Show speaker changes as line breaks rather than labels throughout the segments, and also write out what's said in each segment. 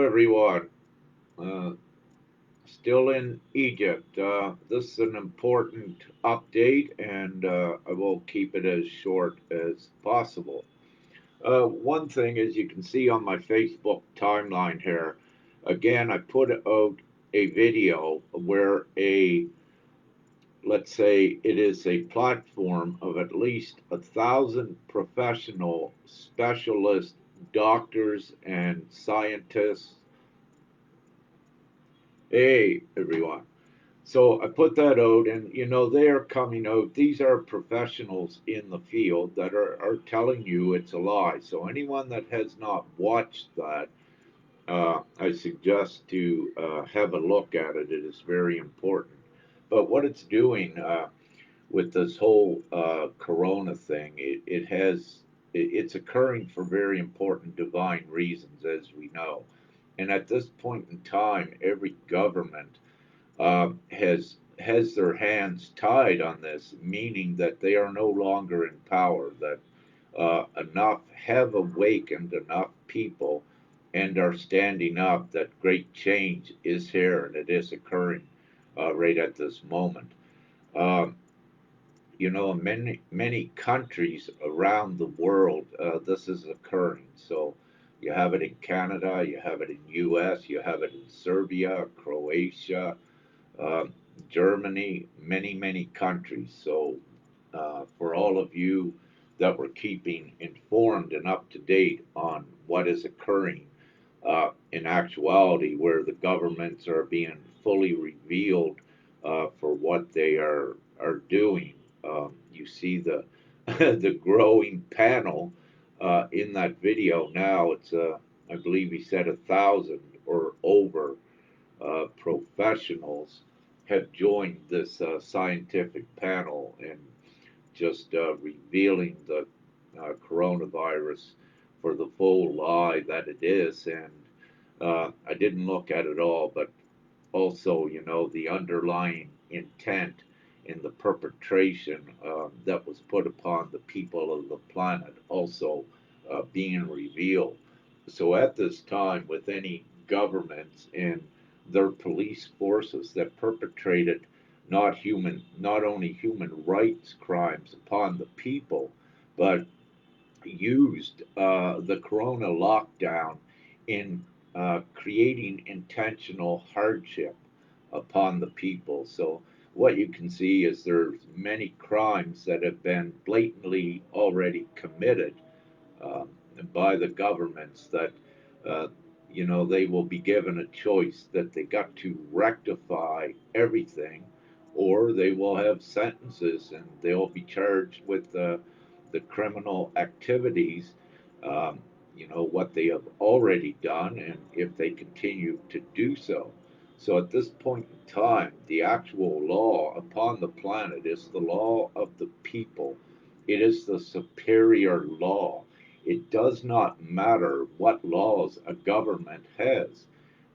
everyone. Uh, Still in Egypt. This is an important update, and I will keep it as short as possible. One thing, as you can see on my Facebook timeline here, again, I put out a video where let's say it is a platform of at least 1,000 professional specialist doctors and scientists. Hey, everyone. So I put that out, and they are coming out. These are professionals in the field that are telling you it's a lie. So anyone that has not watched that, I suggest to have a look at it. It is very important. But what it's doing with this whole corona thing, it's occurring for very important divine reasons, as we know. And at this point in time, every government has their hands tied on this, meaning that they are no longer in power. That enough have awakened enough people and are standing up. That great change is here and it is occurring right at this moment. Um, many countries around the world, this is occurring. So you have it in Canada, you have it in U.S., you have it in Serbia, Croatia, uh, Germany, many countries. So, for all of you that were keeping informed and up to date on what is occurring in actuality, where the governments are being fully revealed for what they are doing, you see the the growing panel in that video. Now it's I believe he said 1,000 or over professionals have joined this scientific panel and just revealing the coronavirus for the full lie that it is. And I didn't look at it all, but also, the underlying intent in the perpetration that was put upon the people of the planet also being revealed. So at this time, with any governments and their police forces that perpetrated not only human rights crimes upon the people, but used the corona lockdown in creating intentional hardship upon the people. So what you can see is there's many crimes that have been blatantly already committed um, by the governments that uh, they will be given a choice that they got to rectify everything, or they will have sentences and they'll be charged with the criminal activities, um, what they have already done, and if they continue to do so. So at this point in time, the actual law upon the planet is the law of the people. It is the superior law. It does not matter what laws a government has.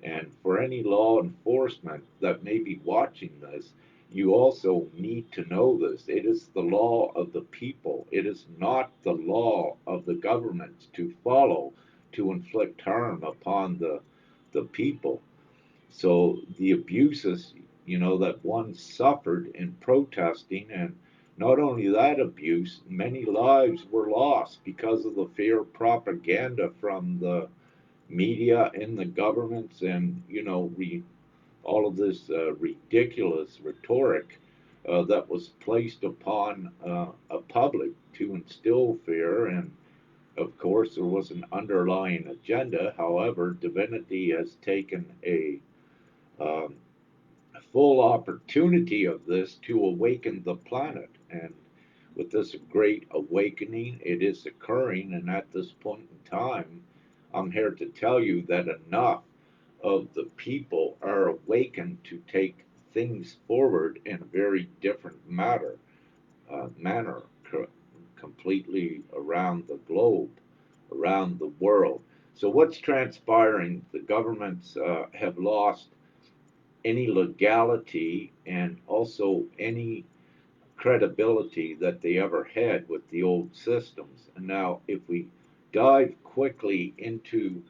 And for any law enforcement that may be watching this, you also need to know this. It is the law of the people. It is not the law of the governments to follow to inflict harm upon the people. So the abuses, that one suffered in protesting, and not only that abuse, many lives were lost because of the fear propaganda from the media and the governments, and all of this ridiculous rhetoric that was placed upon a public to instill fear. And of course, there was an underlying agenda. However, divinity has taken um, full opportunity of this to awaken the planet. And with this great awakening, it is occurring. And at this point in time, I'm here to tell you that enough of the people are awakened to take things forward in a very different manner, completely around the globe, around the world. So, what's transpiring? The governments have lost any legality and also any credibility that they ever had with the old systems. And now, if we dive quickly into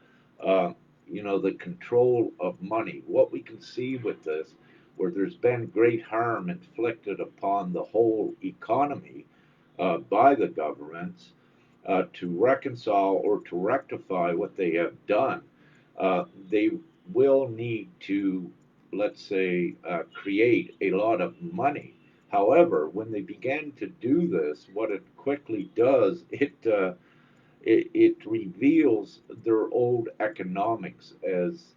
uh, the control of money. What we can see with this, where there's been great harm inflicted upon the whole economy by the governments, to reconcile or to rectify what they have done, they will need to, let's say, create a lot of money. However, when they begin to do this, what it quickly does, it reveals their old economics as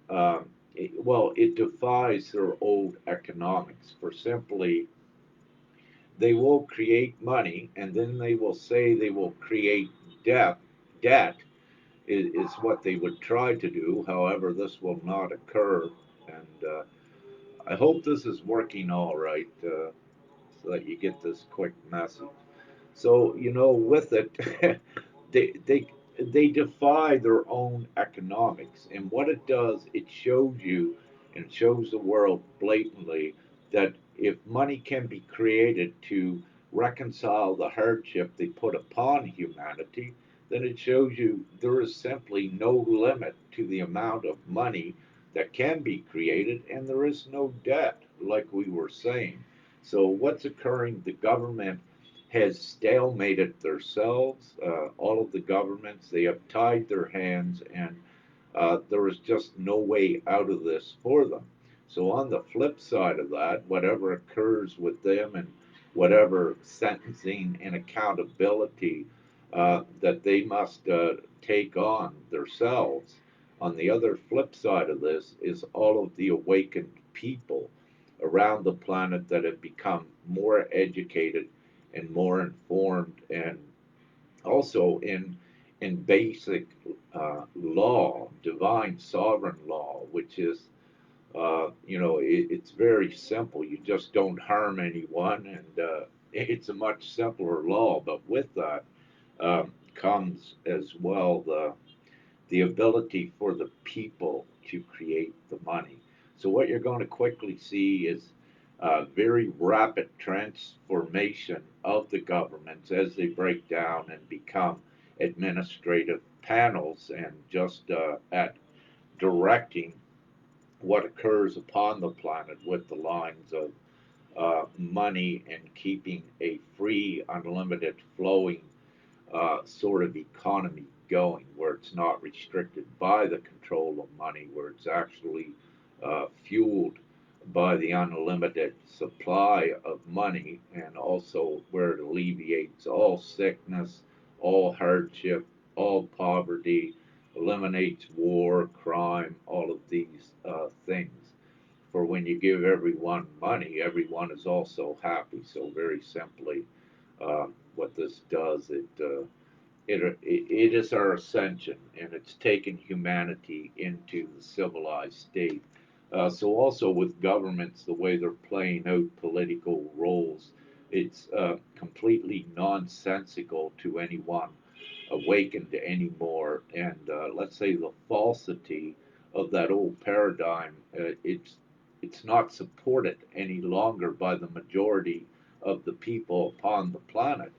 well. It defies their old economics for simply they will create money and then they will say they will create debt. Debt is what they would try to do. However, this will not occur, and I hope this is working all right, so that you get this quick message. So with it, they they they defy their own economics, and what it does, it shows you and shows the world blatantly that if money can be created to reconcile the hardship they put upon humanity, then it shows you there is simply no limit to the amount of money that can be created, and there is no debt, like we were saying. So what's occurring? The government has stalemated themselves. All of the governments, they have tied their hands, and there is just no way out of this for them. So, on the flip side of that, whatever occurs with them and whatever sentencing and accountability that they must take on themselves, on the other flip side of this is all of the awakened people around the planet that have become more educated and more informed, and also in basic law, divine sovereign law, which is it's very simple. You just don't harm anyone, and it's a much simpler law. But with that comes as well the ability for the people to create the money. So what you're going to quickly see is very rapid transformation of the governments as they break down and become administrative panels, and just at directing what occurs upon the planet with the lines of money and keeping a free, unlimited flowing sort of economy going, where it's not restricted by the control of money, where it's actually fueled by the unlimited supply of money, and also where it alleviates all sickness, all hardship, all poverty, eliminates war, crime, all of these things. For when you give everyone money, everyone is also happy. So, very simply, what this does, it is our ascension, and it's taken humanity into the civilized state. So, also with governments, the way they're playing out political roles, it's completely nonsensical to anyone awakened anymore. And let's say the falsity of that old paradigm, it's not supported any longer by the majority of the people upon the planet.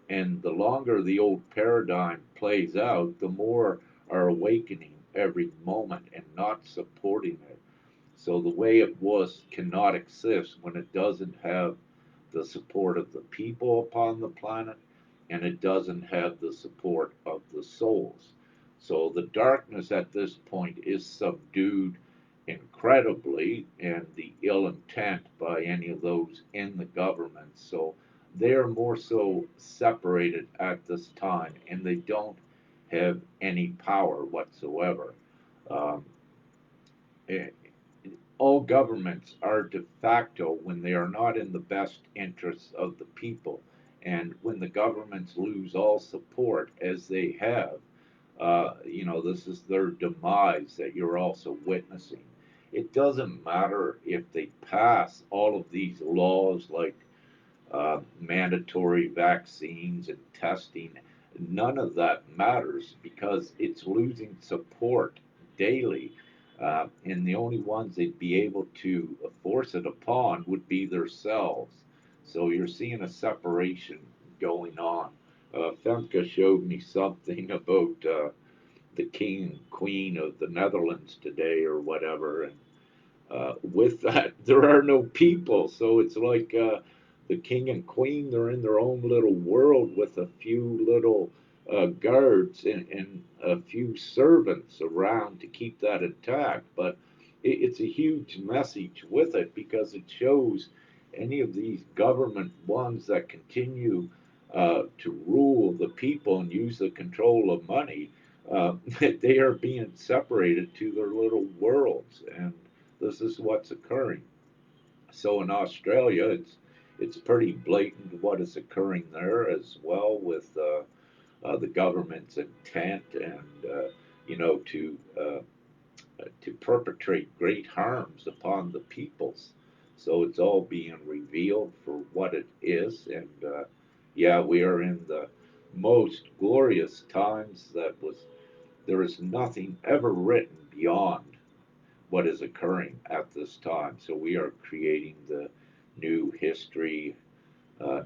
And the longer the old paradigm plays out, the more are awakening every moment and not supporting it. So the way it was cannot exist when it doesn't have the support of the people upon the planet, and it doesn't have the support of the souls. So the darkness at this point is subdued incredibly, and the ill intent by any of those in the government. So they're more so separated at this time, and they don't have any power whatsoever. Um, eh, all governments are de facto when they are not in the best interests of the people. And when the governments lose all support, as they have, this is their demise that you're also witnessing. It doesn't matter if they pass all of these laws like mandatory vaccines and testing. None of that matters because it's losing support daily. And the only ones they'd be able to force it upon would be themselves. So you're seeing a separation going on. Femke showed me something about the king and queen of the Netherlands today or whatever. And with that, there are no people. So it's like the king and queen, they're in their own little world with a few little guards and a few servants around to keep that intact. But it's a huge message with it because it shows any of these government ones that continue to rule the people and use the control of money. They are being separated to their little worlds, and this is what's occurring. So in Australia, it's pretty blatant what is occurring there as well with the government's intent and to perpetrate great harms upon the peoples. So it's all being revealed for what it is, and yeah, we are in the most glorious times that was. There is nothing ever written beyond what is occurring at this time. So we are creating the new history,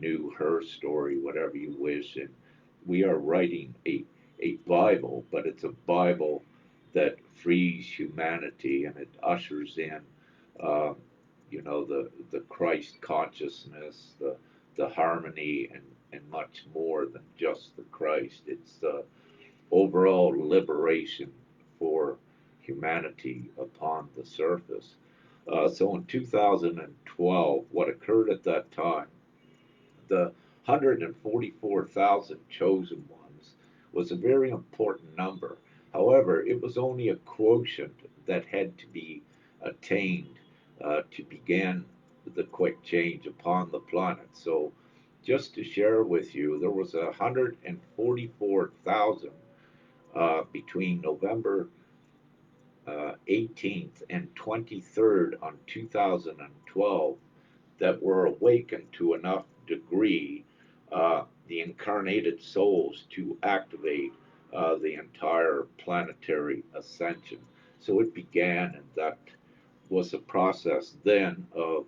new her story, whatever you wish, and we are writing a Bible, but it's a Bible that frees humanity and it ushers in, uh, the Christ consciousness, the harmony, and much more than just the Christ. It's the overall liberation for humanity upon the surface. So in 2012, what occurred at that time, the 144,000 chosen ones was a very important number. However, it was only a quotient that had to be attained to begin the quick change upon the planet. So, just to share with you, there was 144,000 between November 18th and 23rd on 2012 that were awakened to enough degree, the incarnated souls, to activate the entire planetary ascension. So it began, and that was a process then of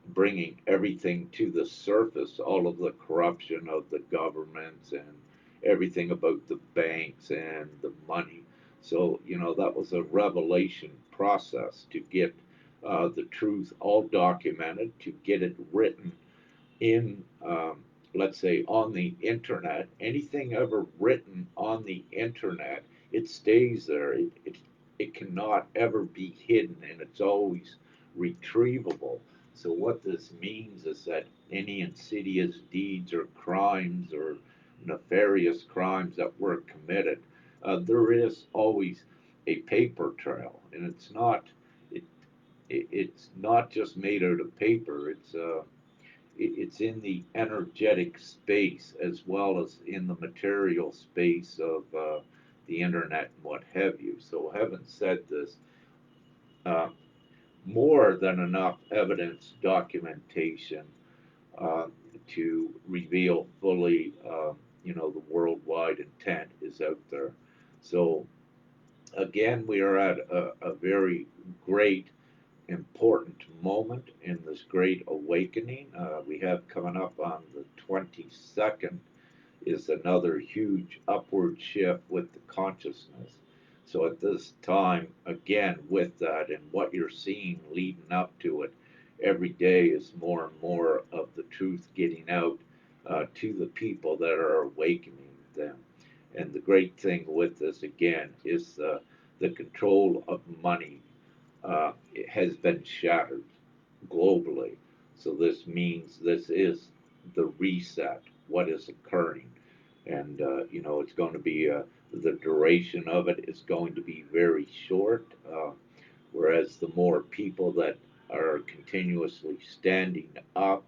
bringing everything to the surface, all of the corruption of the governments and everything about the banks and the money. So, that was a revelation process to get the truth all documented, to get it written in, let's say, on the internet. Anything ever written on the internet, it stays there. It cannot ever be hidden, and it's always retrievable. So what this means is that any insidious deeds or crimes or nefarious crimes that were committed, there is always a paper trail, and it, it's not just made out of paper. It's in the energetic space as well as in the material space of the internet and what have you. So, having said this, uh, more than enough evidence documentation uh, to reveal fully, the worldwide intent is out there. So, again, we are at a very great important moment in this great awakening. We have coming up on the 22nd is another huge upward shift with the consciousness. So at this time, again, with that and what you're seeing leading up to it, every day is more and more of the truth getting out to the people that are awakening them. And the great thing with this, again, is the control of money it has been shattered globally. So this means this is the reset, what is occurring. And, it's going to be, the duration of it is going to be very short, whereas the more people that are continuously standing up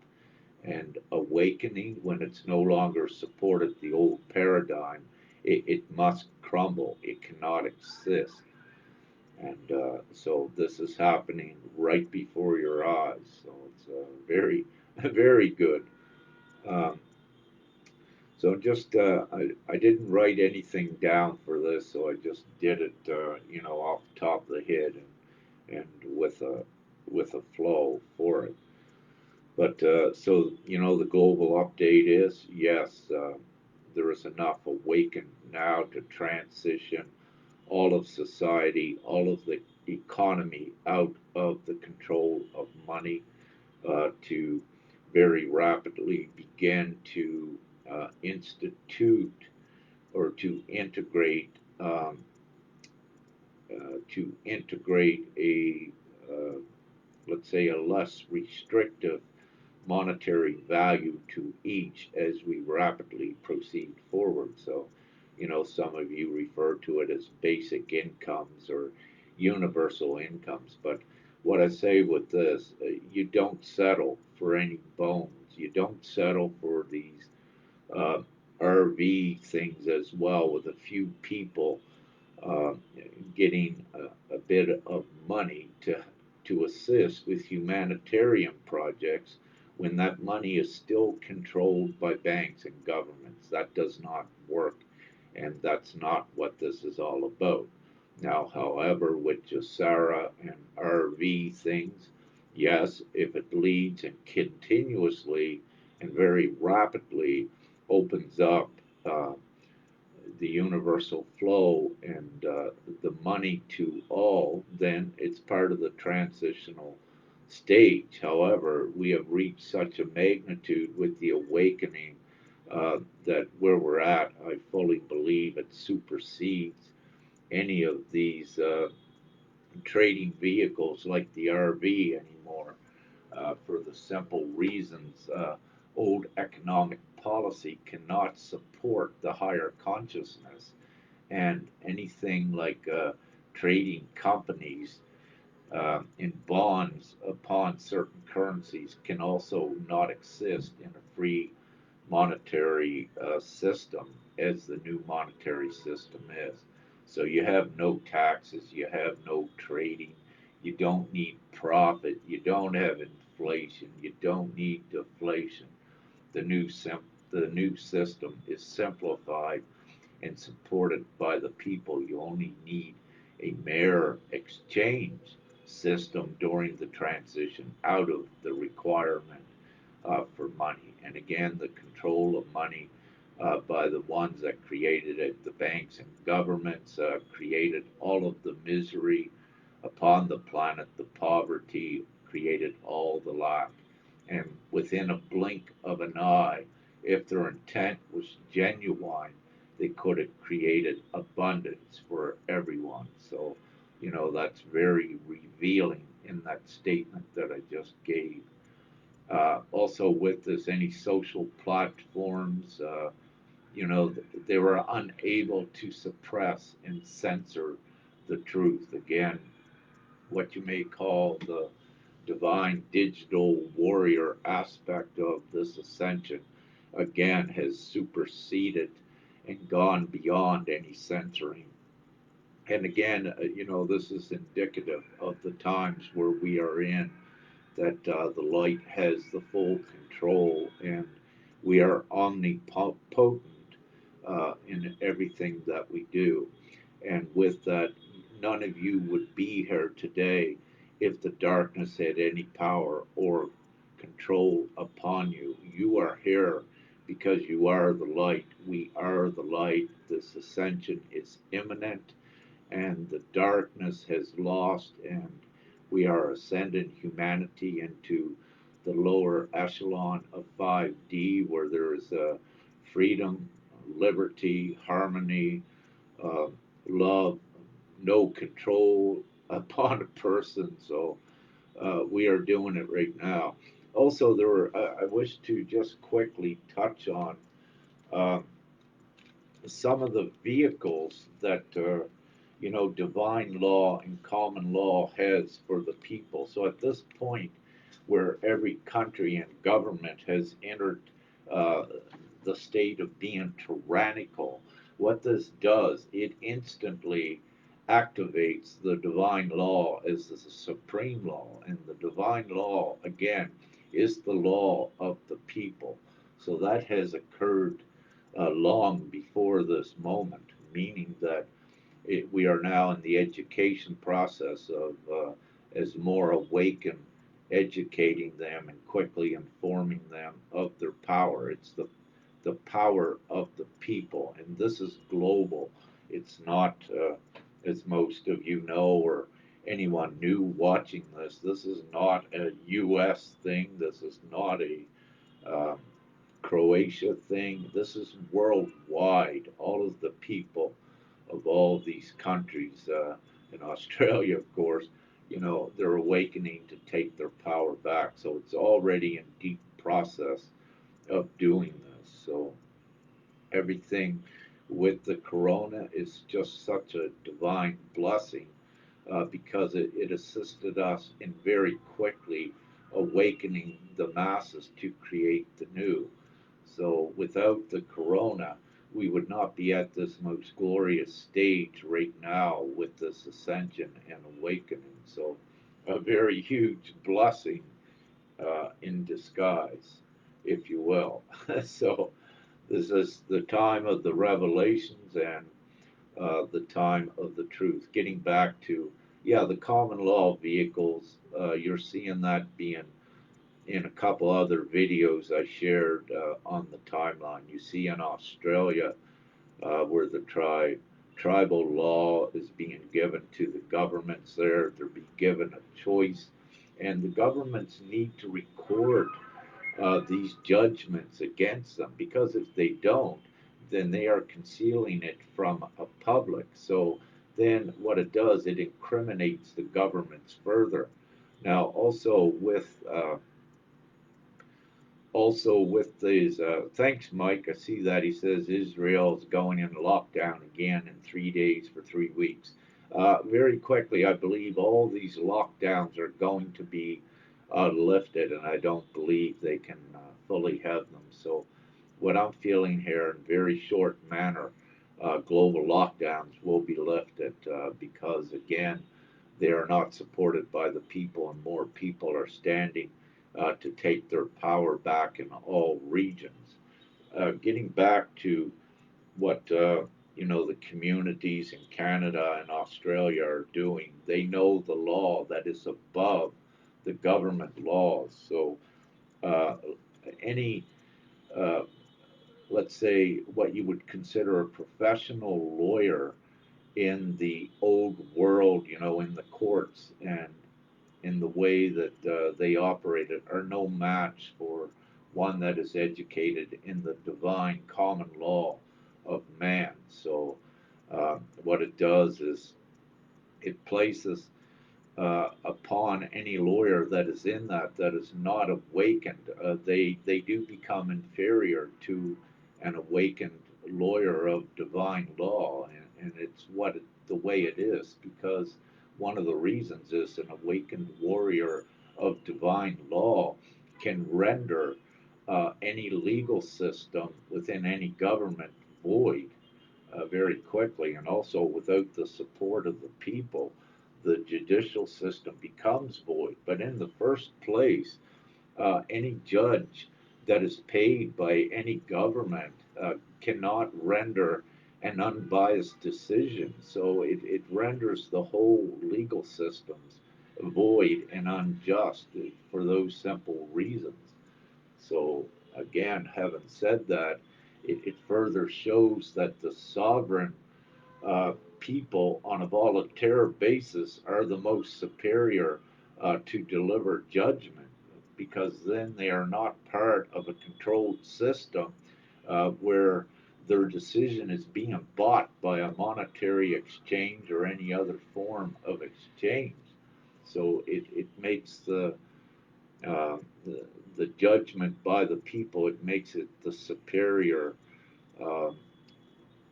and awakening when it's no longer supported the old paradigm, it must crumble. It cannot exist. And so this is happening right before your eyes. So it's very, very good. Um, so just I didn't write anything down for this, so I just did it, off the top of the head and with a flow for it. But so the global update is yes, there is enough awakened now to transition all of society, all of the economy out of the control of money, to very rapidly begin to institute or to integrate a let's say a less restrictive monetary value to each as we rapidly proceed forward. So, some of you refer to it as basic incomes or universal incomes. But what I say with this, you don't settle for any bones. You don't settle for these uh, RV things as well, with a few people uh, getting a bit of money to assist with humanitarian projects when that money is still controlled by banks and governments. That does not work, and that's not what this is all about. Now, however, with Jasara and RV things, yes, if it leads and continuously and very rapidly opens up the universal flow and the money to all, then it's part of the transitional stage. However, we have reached such a magnitude with the awakening that where we're at, I fully believe it supersedes any of these trading vehicles like the RV anymore, for the simple reasons old economic policy cannot support the higher consciousness, and anything like trading companies in bonds upon certain currencies can also not exist in a free monetary system as the new monetary system is. So you have no taxes, you have no trading, you don't need profit, you don't have inflation, you don't need deflation. The the new system is simplified and supported by the people. You only need a mere exchange system during the transition out of the requirement for money. And again, the control of money by the ones that created it, the banks and governments, created all of the misery upon the planet, the poverty, created all the lack. And within a blink of an eye, if their intent was genuine, they could have created abundance for everyone. So, that's very revealing in that statement that I just gave. Also, with this, any social platforms, they were unable to suppress and censor the truth. Again, what you may call the divine digital warrior aspect of this ascension, again, has superseded and gone beyond any censoring. And again, this is indicative of the times where we are in, that the light has the full control and we are omnipotent in everything that we do. And with that, none of you would be here today if the darkness had any power or control upon you. You are here because you are the light. We are the light. This ascension is imminent, and the darkness has lost, and we are ascending humanity into the lower echelon of 5D, where there is freedom, liberty, harmony, uh, love, no control upon a person. So we are doing it right now. Also, I wish to just quickly touch on uh, some of the vehicles that divine law and common law has for the people. So at this point, where every country and government has entered uh, the state of being tyrannical, what this does, it instantly activates the divine law as the supreme law. And the divine law, again, is the law of the people. So that has occurred long before this moment, meaning that we are now in the education process of, as more awakened, educating them and quickly informing them of their power. It's the power of the people, and this is global. It's not as most of you know, or anyone new watching this, this is not a U.S. thing. This is not a um, Croatia thing. This is worldwide. All of the people of all these countries, in Australia, of course, they're awakening to take their power back. So it's already in deep process of doing this. So everything with the corona is just such a divine blessing, because it assisted us in very quickly awakening the masses to create the new. So without the corona, we would not be at this most glorious stage right now with this ascension and awakening. So a very huge blessing, in disguise, if you will. So this is the time of the revelations and the time of the truth. Getting back to, yeah, the common law vehicles, you're seeing that being in a couple other videos I shared on the timeline. You see in Australia, where the tribal law is being given to the governments there. They're being given a choice, and the governments need to record these judgments against them, because if they don't, then they are concealing it from a public. So then what it does, it incriminates the governments further. Now, also with these, thanks, Mike. I see that he says Israel's going into lockdown again in 3 days for 3 weeks. Very quickly, I believe all these lockdowns are going to be lifted, and I don't believe they can fully have them. So, what I'm feeling here in very short manner, global lockdowns will be lifted, because again, they are not supported by the people, and more people are standing to take their power back in all regions. Getting back to what the communities in Canada and Australia are doing, they know the law that is above the government laws. So uh, any uh, let's say what you would consider a professional lawyer in the old world, in the courts and in the way that they operated, are no match for one that is educated in the divine common law of man. So, what it does is it places upon any lawyer that is in that is not awakened, they do become inferior to an awakened lawyer of divine law, and it's the way it is, because one of the reasons is an awakened warrior of divine law can render any legal system within any government void very quickly, and also without the support of the people, the judicial system becomes void. But in the first place, any judge that is paid by any government cannot render an unbiased decision. So it renders the whole legal systems void and unjust for those simple reasons. So, again, having said that, it further shows that the sovereign people on a volunteer basis are the most superior to deliver judgment, because then they are not part of a controlled system where their decision is being bought by a monetary exchange or any other form of exchange. So it makes uh, the, the judgment by the people, it makes it the superior um,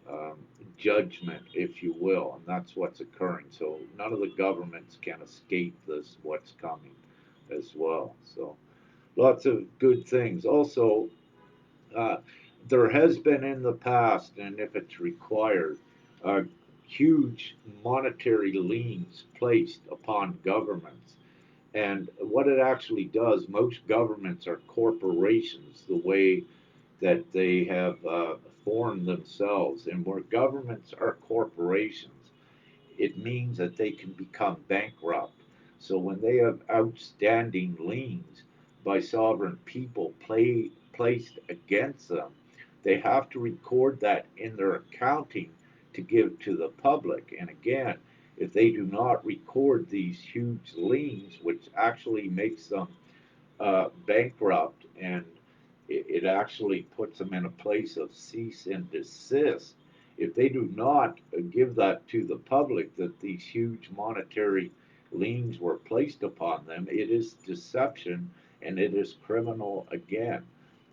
um, judgment, if you will, and that's what's occurring. So none of the governments can escape this, what's coming as well. So lots of good things. Also, uh, there has been in the past, and if it's required, huge monetary liens placed upon governments. And what it actually does, most governments are corporations, the way that they have formed themselves. And where governments are corporations, it means that they can become bankrupt. So when they have outstanding liens by sovereign people placed against them, they have to record that in their accounting to give to the public. And again, if they do not record these huge liens, which actually makes them bankrupt, and it actually puts them in a place of cease and desist. If they do not give that to the public, that these huge monetary liens were placed upon them, it is deception and it is criminal again.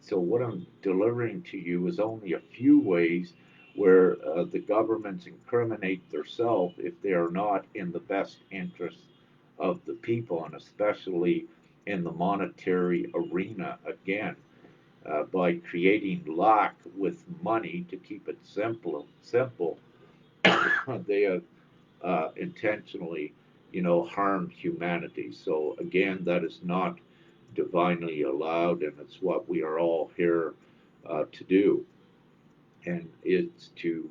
So, what I'm delivering to you is only a few ways where the governments incriminate themselves if they are not in the best interest of the people, and especially in the monetary arena again, by creating lack with money to keep it simple. They have intentionally, harmed humanity. So again, that is not divinely allowed, and it's what we are all here to do, and it's to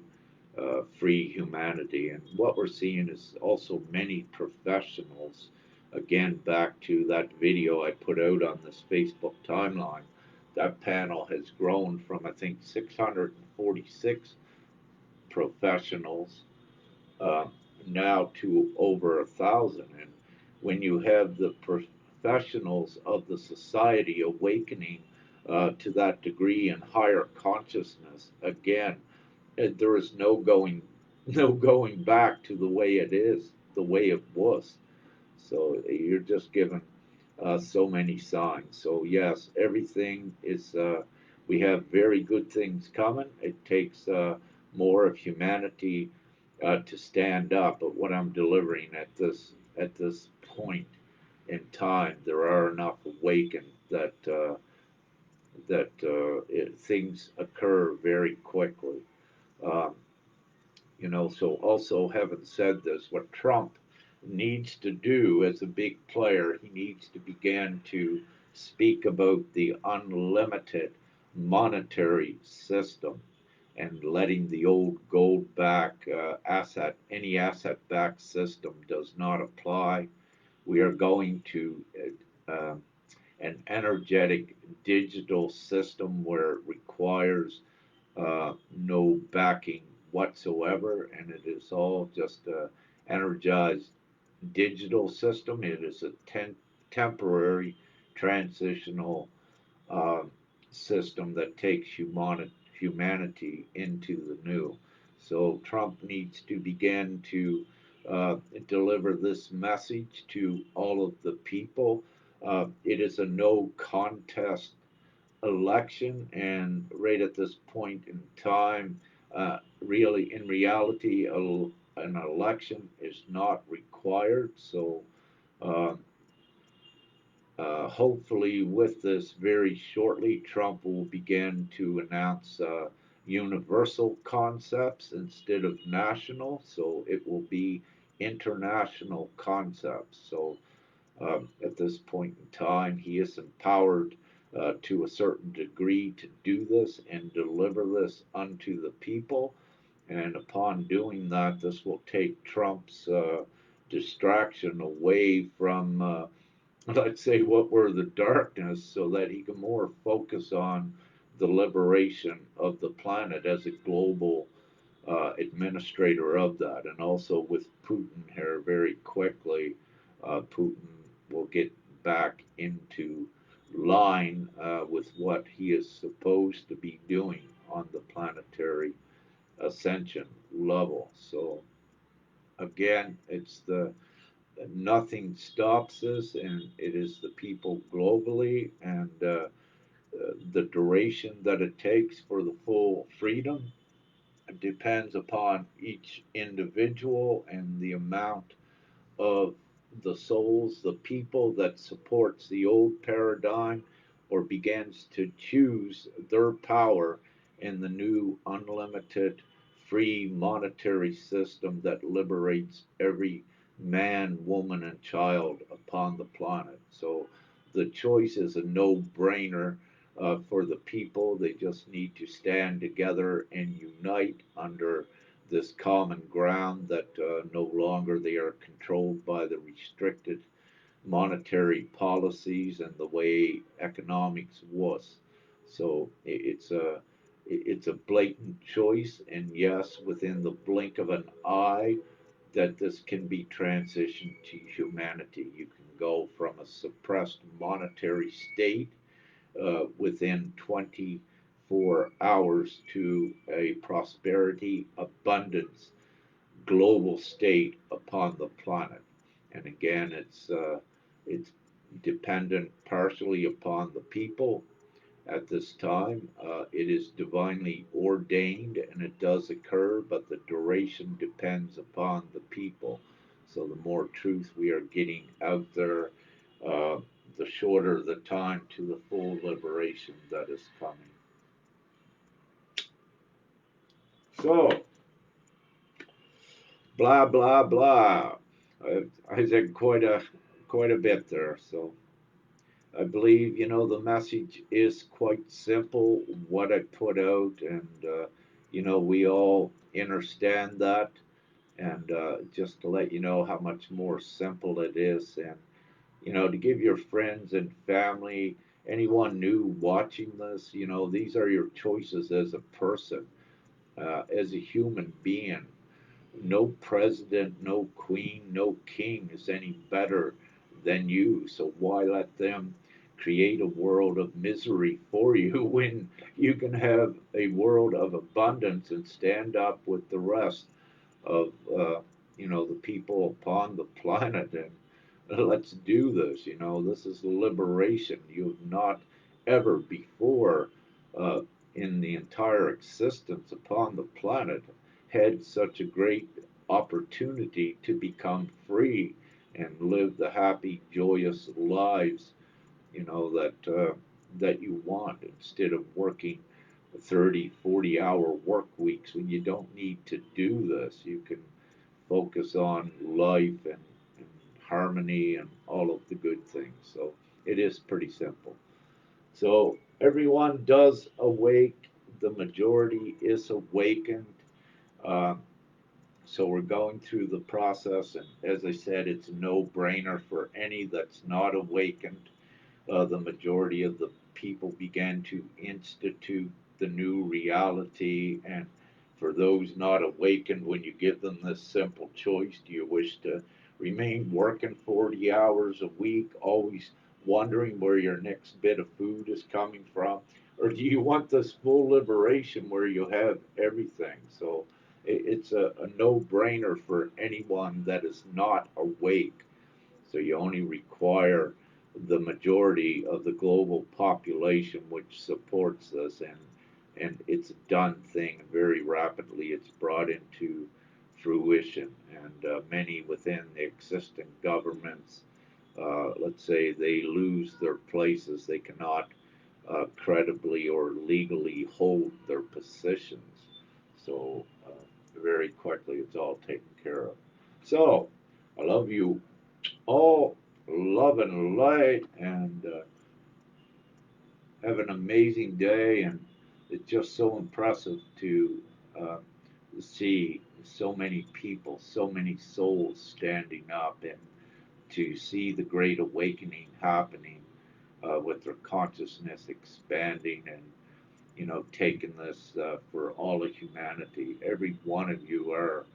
free humanity. And what we're seeing is also many professionals. Again, back to that video I put out on this Facebook timeline, that panel has grown from, I think, 646 professionals uh, now to over 1,000. And when you have the professionals of the society awakening to that degree and higher consciousness, again, there is no going back to the way it is, the way it was. So you're just given so many signs. So yes, everything is. We have very good things coming. It takes more of humanity to stand up. But what I'm delivering at this point in time, there are enough awakened that things occur very quickly. Um, so also having said this, what Trump needs to do as a big player, he needs to begin to speak about the unlimited monetary system and letting the old gold back any asset backed system does not apply. We are going to uh, an energetic digital system where it requires no backing whatsoever, and it is all just a energized digital system. It is a temporary transitional uh, system that takes humanity into the new. So Trump needs to begin to deliver this message to all of the people. It is a no contest election, and right at this point in time, really, in reality, an election is not required. So, uh, hopefully, with this very shortly, Trump will begin to announce universal concepts instead of national. So, it will be international concepts. So, at this point in time. He is empowered to a certain degree to do this and deliver this unto the people. And upon doing that, this will take Trump's distraction away from, let's say, what were the darkness, so that he can more focus on the liberation of the planet as a global administrator of that. And also with Putin here, very quickly, Putin will get back into line with what he is supposed to be doing on the planetary ascension level. So again, it's the nothing stops us, and it is the people globally, and the duration that it takes for the full freedom depends upon each individual and the amount of the souls, the people that supports the old paradigm or begins to choose their power in the new unlimited free monetary system that liberates every man, woman, and child upon the planet. So the choice is a no-brainer for the people. They just need to stand together and unite under this common ground that no longer they are controlled by the restricted monetary policies and the way economics was. So it's It's a blatant choice, and yes, within the blink of an eye, that this can be transitioned to humanity. You can go from a suppressed monetary state within 24 hours to a prosperity, abundance, global state upon the planet. And again, it's dependent partially upon the people at this time. It is divinely ordained and it does occur, but the duration depends upon the people. So the more truth we are getting out there, uh, the shorter the time to the full liberation that is coming. So, blah blah blah. I said quite a bit there. So I believe the message is quite simple. What I put out, and we all understand that. And just to let you know how much more simple it is, and to give your friends and family, anyone new watching this, these are your choices as a person, as a human being. No president, no queen, no king is any better than you. So why let them create a world of misery for you when you can have a world of abundance and stand up with the rest of the people upon the planet, and let's do this. This is liberation. You have not ever before, uh, in the entire existence upon the planet, had such a great opportunity to become free and live the happy, joyous lives, that you want, instead of working 30, 40-hour work weeks when you don't need to do this. You can focus on life and harmony and all of the good things. So it is pretty simple. So everyone does awake. The majority is awakened. Uh, so we're going through the process, and as I said, it's a no-brainer for any that's not awakened. The majority of the people began to institute the new reality. And for those not awakened, when you give them this simple choice, do you wish to remain working 40 hours a week, always wondering where your next bit of food is coming from? Or do you want this full liberation where you have everything? So it's a no brainer for anyone that is not awake. So you only require the majority of the global population which supports this, and it's a done thing. Very rapidly it's brought into fruition, and many within the existing governments, let's say they lose their places, they cannot credibly or legally hold their positions. So very quickly it's all taken care of. So I love you all, love and light, and have an amazing day. And it's just so impressive to uh, see so many people, so many souls standing up, and to see the great awakening happening, with their consciousness expanding, and taking this for all of humanity. Every one of you are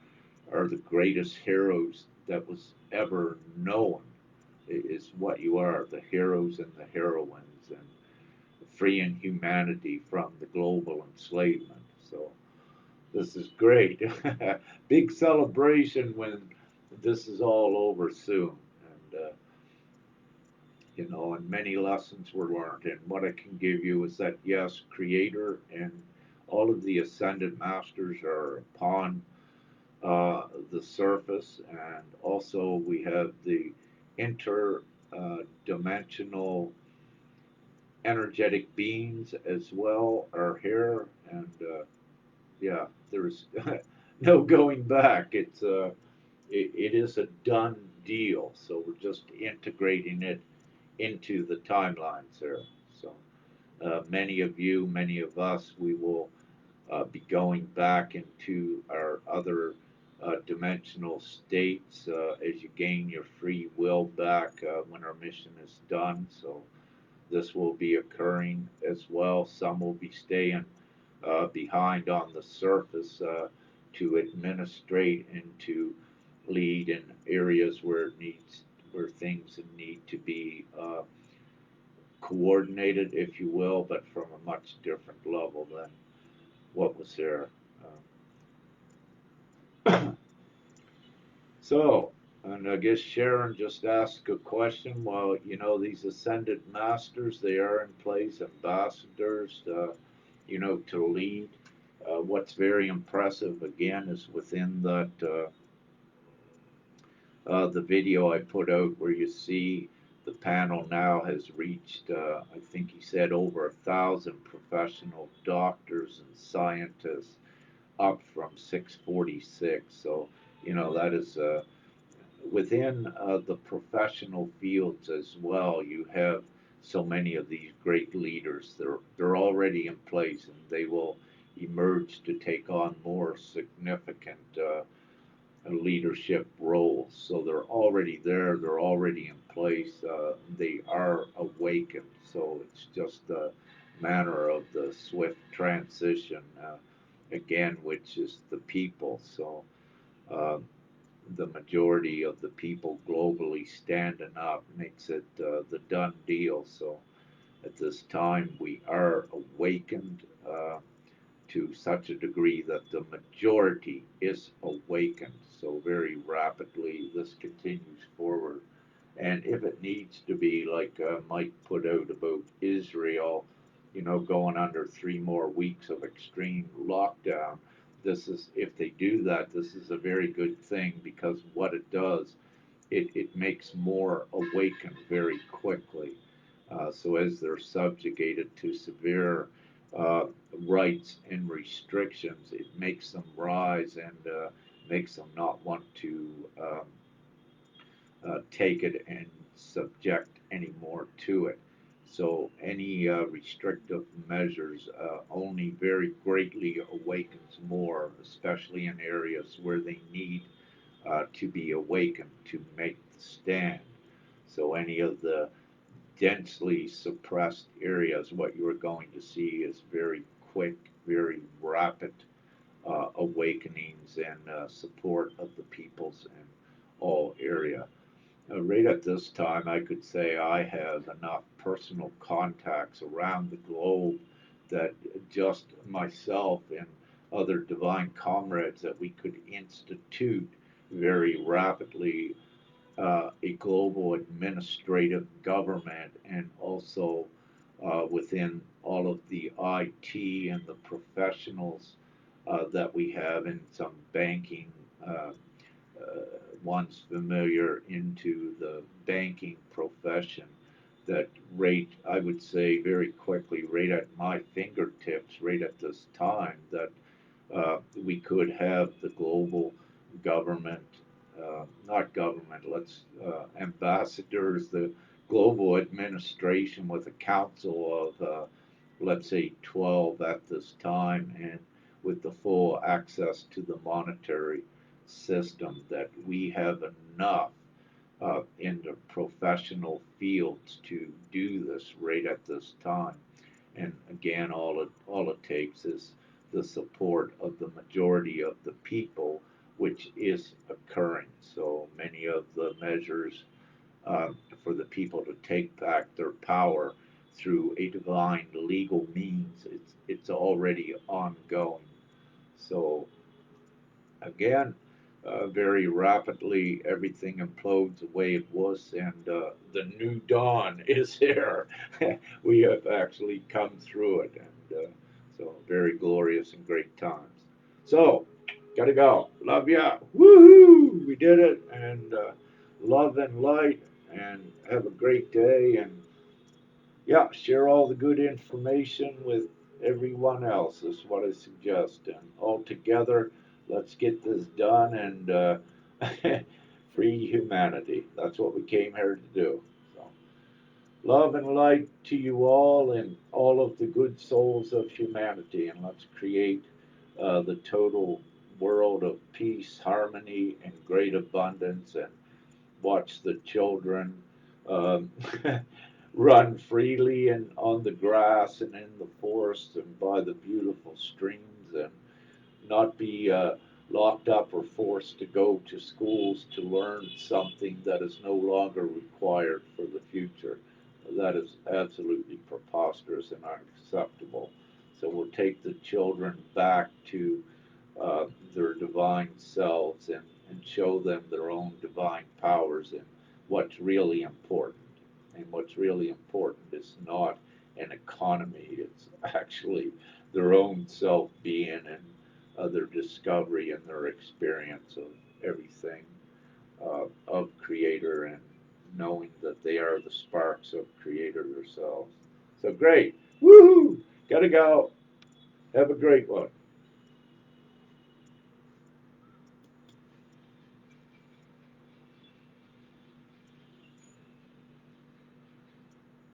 the greatest heroes that was ever known. Is what you are, the heroes and the heroines, and freeing humanity from the global enslavement. So this is great. Big celebration when this is all over soon. And and many lessons were learned. And what I can give you is that yes, Creator and all of the ascended masters are upon the surface, and also we have the interdimensional energetic beings as well are here, and yeah, there's no going back. It is a done deal. So we're just integrating it into the timelines there. So many of you, many of us, we will be going back into our other dimensional states as you gain your free will back when our mission is done. So this will be occurring as well. Some will be staying behind on the surface to administrate and to lead in areas where things need to be coordinated, if you will, but from a much different level than what was there. So, and I guess Sharon just asked a question. Well, these ascended masters, they are in place, ambassadors, to lead. What's very impressive, again, is within that the video I put out where you see the panel now has reached, I think he said, over 1,000 professional doctors and scientists, up from 646. So, that is within the professional fields as well. You have so many of these great leaders. They're already in place, and they will emerge to take on more significant leadership roles. So they're already there. They're already in place. They are awakened. So it's just a matter of the swift transition again, which is the people. So. Uh, the majority of the people globally standing up makes it the done deal. So at this time, we are awakened to such a degree that the majority is awakened. So very rapidly, this continues forward. And if it needs to be, like Mike put out about Israel, going under 3 more weeks of extreme lockdown, this is, if they do that, this is a very good thing, because what it does, it makes more awaken very quickly. So as they're subjugated to severe uh, rights and restrictions, it makes them rise and makes them not want to take it and subject any more to it. So any restrictive measures only very greatly awakens more, especially in areas where they need to be awakened to make the stand. So any of the densely suppressed areas, what you are going to see is very quick, very rapid awakenings and support of the peoples in all area. Right at this time, I could say I have enough personal contacts around the globe that just myself and other divine comrades that we could institute very rapidly a global administrative government, and also within all of the IT and the professionals that we have in some banking uh, ones familiar into the banking profession, that rate, I would say very quickly, right at my fingertips, right at this time, that we could have the global government, not government, let's ambassadors, the global administration with a council of, let's say, 12 at this time, and with the full access to the monetary system, that we have enough in the professional fields to do this right at this time. And again, all it takes is the support of the majority of the people, which is occurring. So many of the measures for the people to take back their power through a divine legal means, it's already ongoing. So again, very rapidly everything implodes the way it was, and the new dawn is here. We have actually come through it, and so very glorious and great times. So, gotta go. Love ya. Woohoo! We did it, and love and light, and have a great day, and yeah, share all the good information with everyone else is what I suggest. And all together, let's get this done and free humanity. That's what we came here to do. So, love and light to you all and all of the good souls of humanity. And let's create the total world of peace, harmony, and great abundance. And watch the children um, run freely and on the grass and in the forest and by the beautiful streams, and not be locked up or forced to go to schools to learn something that is no longer required for the future. That is absolutely preposterous and unacceptable. So we'll take the children back to their divine selves, and show them their own divine powers and what's really important. And what's really important is not an economy, it's actually their own self being, and their discovery and their experience of everything of Creator, and knowing that they are the sparks of Creator themselves. So great. Woohoo! Gotta go. Have a great one.